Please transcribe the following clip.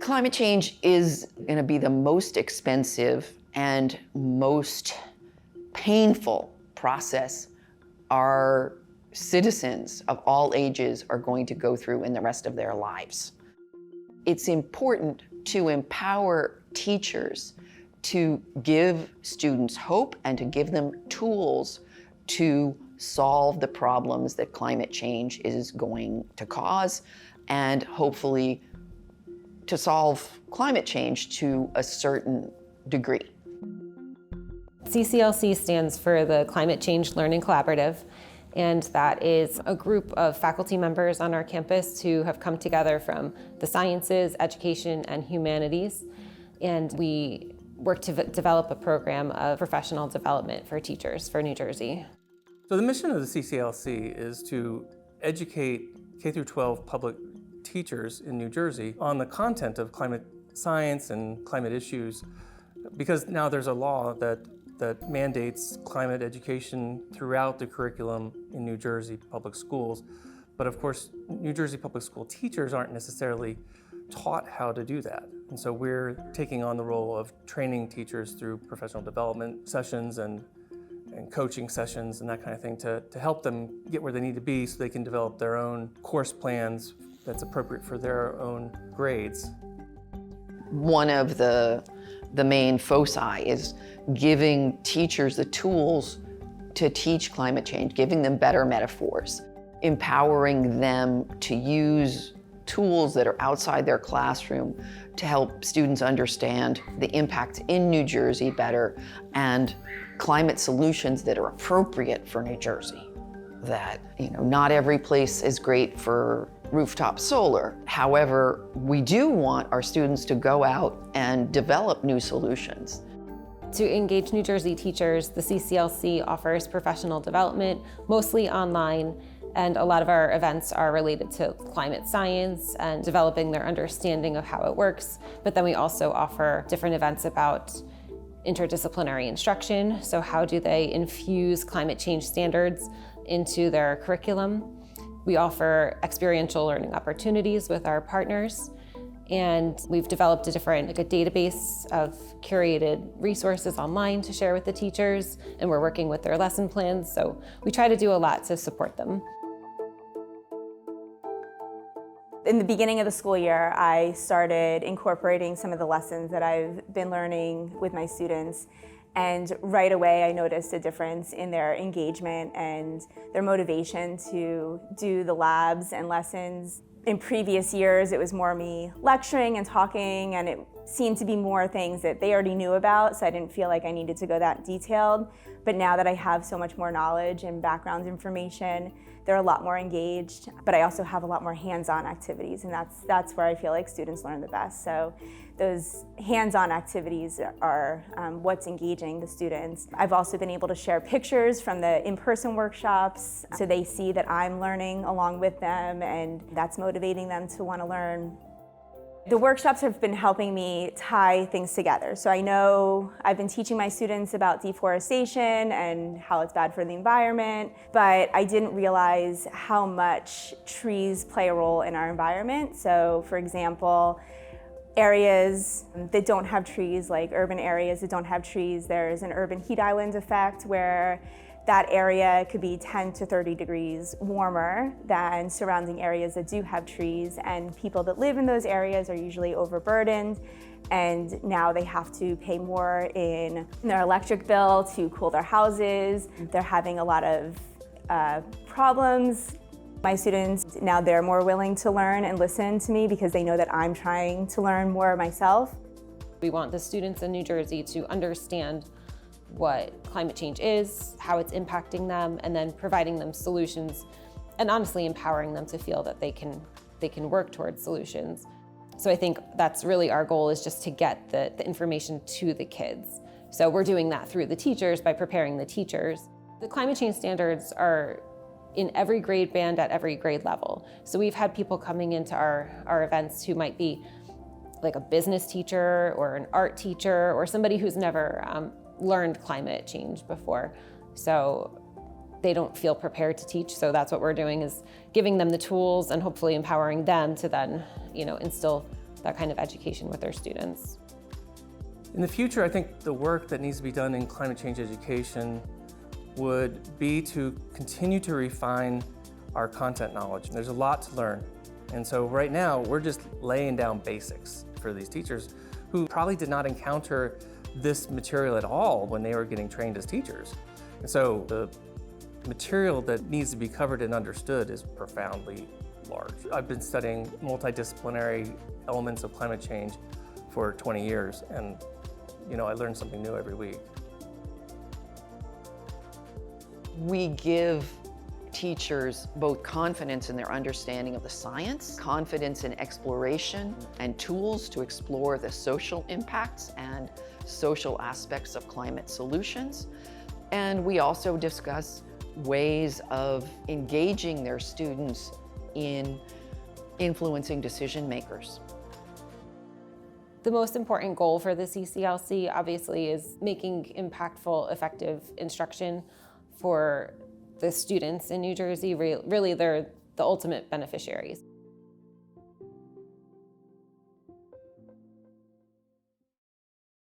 Climate change is going to be the most expensive and most painful process our citizens of all ages are going to go through in the rest of their lives. It's important to empower teachers to give students hope and to give them tools to solve the problems that climate change is going to cause, and hopefully to solve climate change to a certain degree. CCLC stands for the Climate Change Learning Collaborative, and that is a group of faculty members on our campus who have come together from the sciences, education, and humanities, and we work to develop a program of professional development for teachers for New Jersey. So the mission of the CCLC is to educate K-12 public teachers in New Jersey on the content of climate science and climate issues, because now there's a law that mandates climate education throughout the curriculum in New Jersey public schools. But of course, New Jersey public school teachers aren't necessarily taught how to do that. And so we're taking on the role of training teachers through professional development sessions and coaching sessions and that kind of thing to help them get where they need to be so they can develop their own course plans that's appropriate for their own grades. One of the main foci is giving teachers the tools to teach climate change, giving them better metaphors, empowering them to use tools that are outside their classroom to help students understand the impacts in New Jersey better and climate solutions that are appropriate for New Jersey. That, not every place is great for rooftop solar. However, we do want our students to go out and develop new solutions. To engage New Jersey teachers, the CCLC offers professional development, mostly online, and a lot of our events are related to climate science and developing their understanding of how it works. But then we also offer different events about interdisciplinary instruction. So how do they infuse climate change standards into their curriculum? We offer experiential learning opportunities with our partners. And we've developed a database of curated resources online to share with the teachers, and we're working with their lesson plans. So we try to do a lot to support them. In the beginning of the school year, I started incorporating some of the lessons that I've been learning with my students. And right away, I noticed a difference in their engagement and their motivation to do the labs and lessons. In previous years, it was more me lecturing and talking, and it seemed to be more things that they already knew about, so I didn't feel like I needed to go that detailed. But now that I have so much more knowledge and background information, they're a lot more engaged, but I also have a lot more hands-on activities, and that's where I feel like students learn the best. So those hands-on activities are what's engaging the students. I've also been able to share pictures from the in-person workshops, so they see that I'm learning along with them, and that's motivating them to want to learn. The workshops have been helping me tie things together. So I know I've been teaching my students about deforestation and how it's bad for the environment, but I didn't realize how much trees play a role in our environment. So for example, areas that don't have trees, like urban areas that don't have trees, there's an urban heat island effect where that area could be 10 to 30 degrees warmer than surrounding areas that do have trees, and people that live in those areas are usually overburdened, and now they have to pay more in their electric bill to cool their houses. They're having a lot of problems. My students, now they're more willing to learn and listen to me because they know that I'm trying to learn more myself. We want the students in New Jersey to understand what climate change is, how it's impacting them, and then providing them solutions, and honestly empowering them to feel that they can work towards solutions. So I think that's really our goal, is just to get the information to the kids. So we're doing that through the teachers by preparing the teachers. The climate change standards are in every grade band at every grade level. So we've had people coming into our events who might be like a business teacher or an art teacher or somebody who's never learned climate change before. So they don't feel prepared to teach. So that's what we're doing, is giving them the tools and hopefully empowering them to then, instill that kind of education with their students. In the future, I think the work that needs to be done in climate change education would be to continue to refine our content knowledge. There's a lot to learn. And so right now, we're just laying down basics for these teachers who probably did not encounter this material at all when they were getting trained as teachers. And so the material that needs to be covered and understood is profoundly large. I've been studying multidisciplinary elements of climate change for 20 years, and I learn something new every week. We give teachers both confidence in their understanding of the science, confidence in exploration, and tools to explore the social impacts and social aspects of climate solutions. And we also discuss ways of engaging their students in influencing decision makers. The most important goal for the CCLC obviously is making impactful, effective instruction for the students in New Jersey. Really, they're the ultimate beneficiaries.